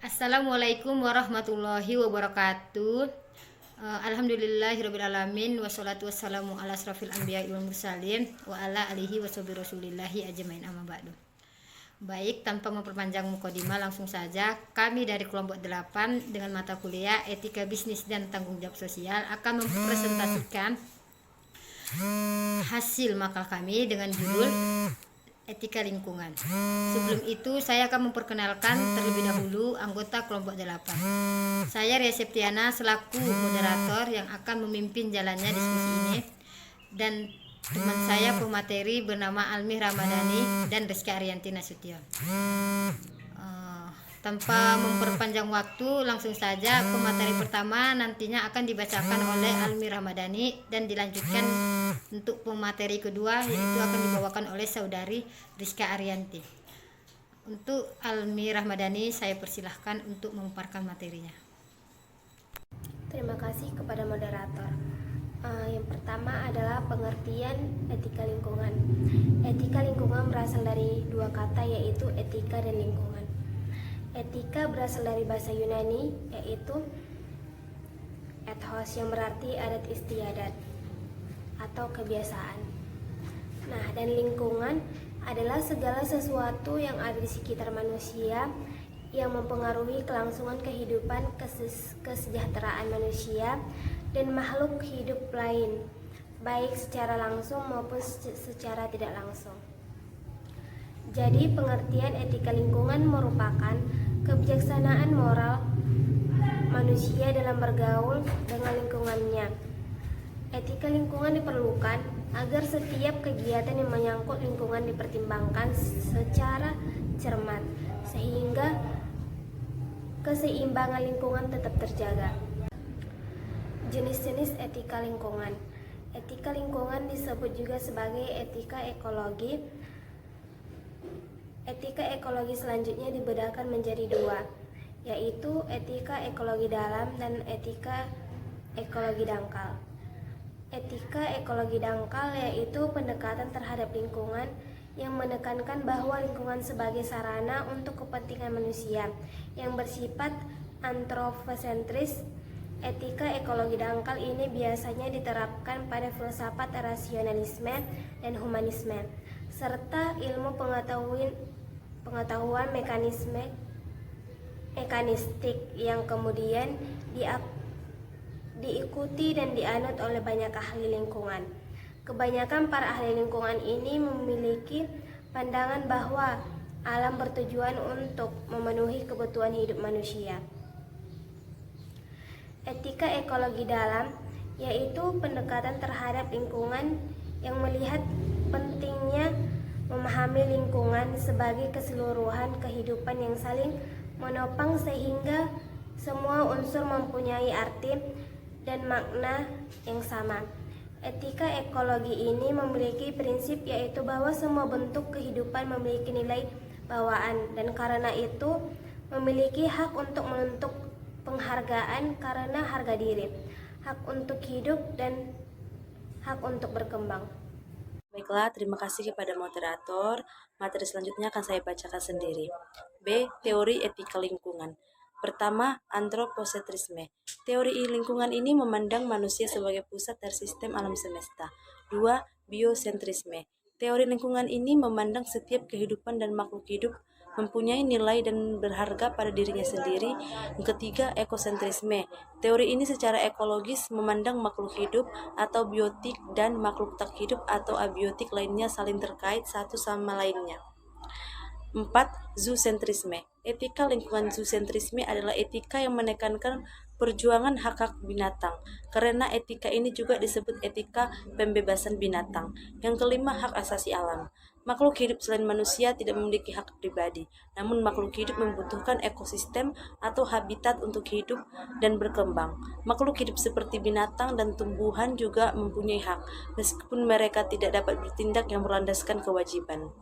Assalamualaikum warahmatullahi wabarakatuh. Alhamdulillahirrabbilalamin. Wassalatu wassalamu ala asrafil anbiya'i wal mursalin wa ala alihi washabi rasulillahi ajmain, amma ba'du. Baik, tanpa memperpanjang mukadimah, langsung saja kami dari kelompok 8 dengan mata kuliah Etika Bisnis dan Tanggung Jawab Sosial akan mempresentasikan hasil makal kami dengan judul Etika Lingkungan. Sebelum itu, saya akan memperkenalkan terlebih dahulu anggota kelompok 8. Saya Ria Septiana selaku moderator yang akan memimpin jalannya diskusi ini, dan teman saya pemateri bernama Almi Ramadhani dan Rizky Arianti Nasution. Tanpa memperpanjang waktu, langsung saja pemateri pertama nantinya akan dibacakan oleh Almi Ramadhani dan dilanjutkan untuk pemateri kedua, yaitu akan dibawakan oleh saudari Rizka Arianti. Untuk Almi Ramadhani, saya persilahkan untuk memaparkan materinya. Terima kasih kepada moderator. Yang pertama adalah pengertian etika lingkungan. Etika lingkungan berasal dari dua kata, yaitu etika dan lingkungan. Etika berasal dari bahasa Yunani, yaitu ethos, yang berarti adat istiadat atau kebiasaan. Nah, dan lingkungan adalah segala sesuatu yang ada di sekitar manusia yang mempengaruhi kelangsungan kehidupan, kesejahteraan manusia dan makhluk hidup lain, baik secara langsung maupun secara tidak langsung. Jadi, pengertian etika lingkungan merupakan kebijaksanaan moral manusia dalam bergaul dengan lingkungannya. Etika lingkungan diperlukan agar setiap kegiatan yang menyangkut lingkungan dipertimbangkan secara cermat, sehingga keseimbangan lingkungan tetap terjaga. Jenis-jenis etika lingkungan. Etika lingkungan disebut juga sebagai etika ekologi. Etika ekologi selanjutnya dibedakan menjadi dua, yaitu etika ekologi dalam dan etika ekologi dangkal. Etika ekologi dangkal yaitu pendekatan terhadap lingkungan yang menekankan bahwa lingkungan sebagai sarana untuk kepentingan manusia yang bersifat antroposentris. Etika ekologi dangkal ini biasanya diterapkan pada filsafat rasionalisme dan humanisme, serta ilmu pengetahuan mekanistik yang kemudian diikuti dan dianut oleh banyak ahli lingkungan. Kebanyakan para ahli lingkungan ini memiliki pandangan bahwa alam bertujuan untuk memenuhi kebutuhan hidup manusia. Etika ekologi dalam yaitu pendekatan terhadap lingkungan yang melihat pentingnya memahami lingkungan sebagai keseluruhan kehidupan yang saling menopang sehingga semua unsur mempunyai arti dan makna yang sama. Etika ekologi ini memiliki prinsip yaitu bahwa semua bentuk kehidupan memiliki nilai bawaan dan karena itu memiliki hak untuk menuntut penghargaan karena harga diri, hak untuk hidup dan hak untuk berkembang. Baiklah, terima kasih kepada moderator. Materi selanjutnya akan saya bacakan sendiri. B. Teori etika lingkungan. Pertama, antroposentrisme. Teori lingkungan ini memandang manusia sebagai pusat dari sistem alam semesta. 2. Biosentrisme. Teori lingkungan ini memandang setiap kehidupan dan makhluk hidup mempunyai nilai dan berharga pada dirinya sendiri. Yang ketiga, ekosentrisme. Teori ini secara ekologis memandang makhluk hidup atau biotik dan makhluk tak hidup atau abiotik lainnya saling terkait satu sama lainnya. 4. Zoosentrisme. Etika lingkungan zoosentrisme adalah etika yang menekankan perjuangan hak-hak binatang, karena etika ini juga disebut etika pembebasan binatang. Yang kelima, hak asasi alam. Makhluk hidup selain manusia tidak memiliki hak pribadi, namun makhluk hidup membutuhkan ekosistem atau habitat untuk hidup dan berkembang. Makhluk hidup seperti binatang dan tumbuhan juga mempunyai hak, meskipun mereka tidak dapat bertindak yang berlandaskan kewajiban.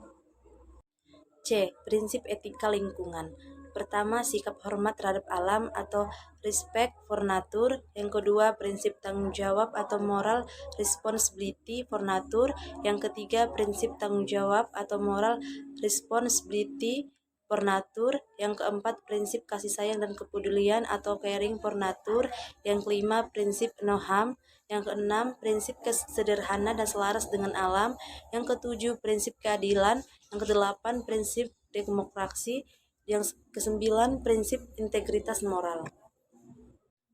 C. Prinsip etika lingkungan. Pertama, sikap hormat terhadap alam atau respect for nature. Yang kedua, prinsip tanggung jawab atau moral responsibility for nature. Yang ketiga, prinsip tanggung jawab atau moral responsibility for nature, yang keempat prinsip kasih sayang dan kepedulian atau caring for nature, yang kelima prinsip no harm, yang keenam prinsip sederhana dan selaras dengan alam, yang ketujuh prinsip keadilan, yang kedelapan prinsip demokrasi, yang kesembilan prinsip integritas moral.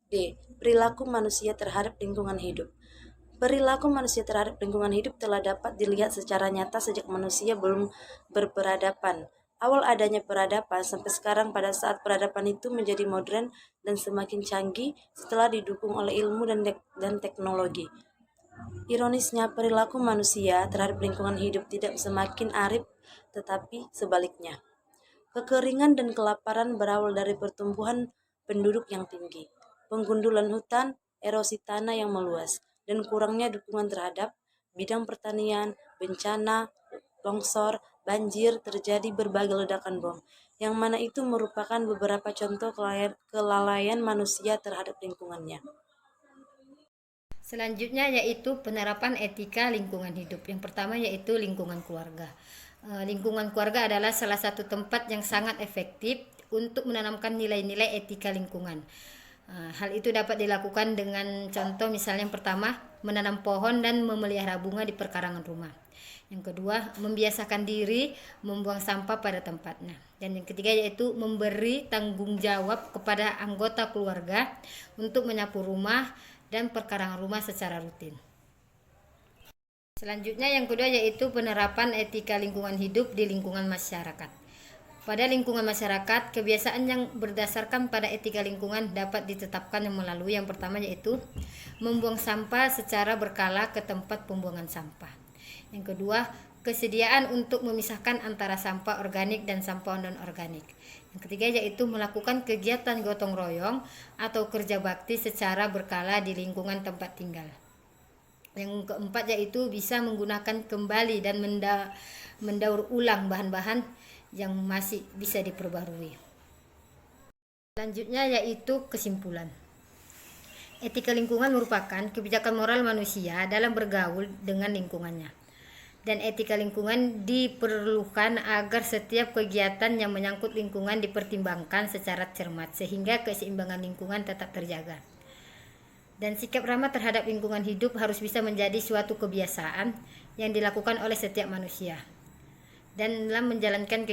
D. Perilaku manusia terhadap lingkungan hidup. Perilaku manusia terhadap lingkungan hidup telah dapat dilihat secara nyata sejak manusia belum berperadaban. Awal adanya peradaban sampai sekarang pada saat peradaban itu menjadi modern dan semakin canggih setelah didukung oleh ilmu dan teknologi. Ironisnya, perilaku manusia terhadap lingkungan hidup tidak semakin arif, tetapi sebaliknya. Kekeringan dan kelaparan berawal dari pertumbuhan penduduk yang tinggi, penggundulan hutan, erosi tanah yang meluas, dan kurangnya dukungan terhadap bidang pertanian. Bencana, longsor, banjir, terjadi berbagai ledakan bom, yang mana itu merupakan beberapa contoh kelalaian manusia terhadap lingkungannya. Selanjutnya yaitu penerapan etika lingkungan hidup. Yang pertama yaitu lingkungan keluarga. Lingkungan keluarga adalah salah satu tempat yang sangat efektif untuk menanamkan nilai-nilai etika lingkungan. Hal itu dapat dilakukan dengan contoh misalnya yang pertama, menanam pohon dan memelihara bunga di perkarangan rumah. Yang kedua, membiasakan diri membuang sampah pada tempatnya. Dan yang ketiga yaitu memberi tanggung jawab kepada anggota keluarga untuk menyapu rumah dan perkarangan rumah secara rutin. Selanjutnya yang kedua yaitu penerapan etika lingkungan hidup di lingkungan masyarakat. Pada lingkungan masyarakat, kebiasaan yang berdasarkan pada etika lingkungan dapat ditetapkan melalui yang pertama yaitu membuang sampah secara berkala ke tempat pembuangan sampah. Yang kedua, kesediaan untuk memisahkan antara sampah organik dan sampah non-organik. Yang ketiga yaitu melakukan kegiatan gotong royong atau kerja bakti secara berkala di lingkungan tempat tinggal. Yang keempat yaitu bisa menggunakan kembali dan mendaur ulang bahan-bahan yang masih bisa diperbarui. Selanjutnya yaitu kesimpulan. Etika lingkungan merupakan kebijakan moral manusia dalam bergaul dengan lingkungannya. Dan etika lingkungan diperlukan agar setiap kegiatan yang menyangkut lingkungan dipertimbangkan secara cermat sehingga keseimbangan lingkungan tetap terjaga. Dan sikap ramah terhadap lingkungan hidup harus bisa menjadi suatu kebiasaan yang dilakukan oleh setiap manusia. Dan dalam menjalankan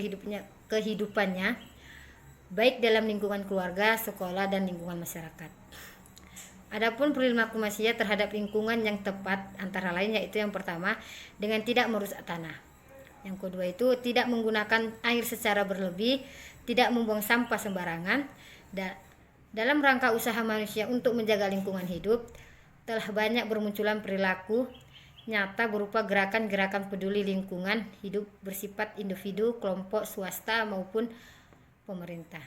kehidupannya baik dalam lingkungan keluarga, sekolah, dan lingkungan masyarakat. Adapun perilaku manusia terhadap lingkungan yang tepat antara lain yaitu yang pertama dengan tidak merusak tanah. Yang kedua itu tidak menggunakan air secara berlebih, tidak membuang sampah sembarangan. Dalam rangka usaha manusia untuk menjaga lingkungan hidup, telah banyak bermunculan perilaku nyata berupa gerakan-gerakan peduli lingkungan hidup bersifat individu, kelompok, swasta maupun pemerintah.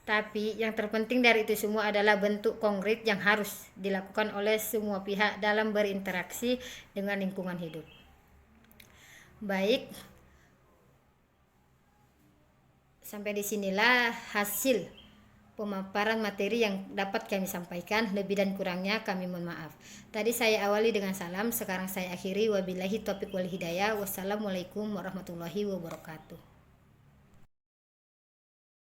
Tapi yang terpenting dari itu semua adalah bentuk konkret yang harus dilakukan oleh semua pihak dalam berinteraksi dengan lingkungan hidup. Baik, sampai disinilah hasil pemaparan materi yang dapat kami sampaikan. Lebih dan kurangnya kami mohon maaf. Tadi saya awali dengan salam, sekarang saya akhiri. Wabillahi taufiq wal hidayah. Wassalamualaikum warahmatullahi wabarakatuh.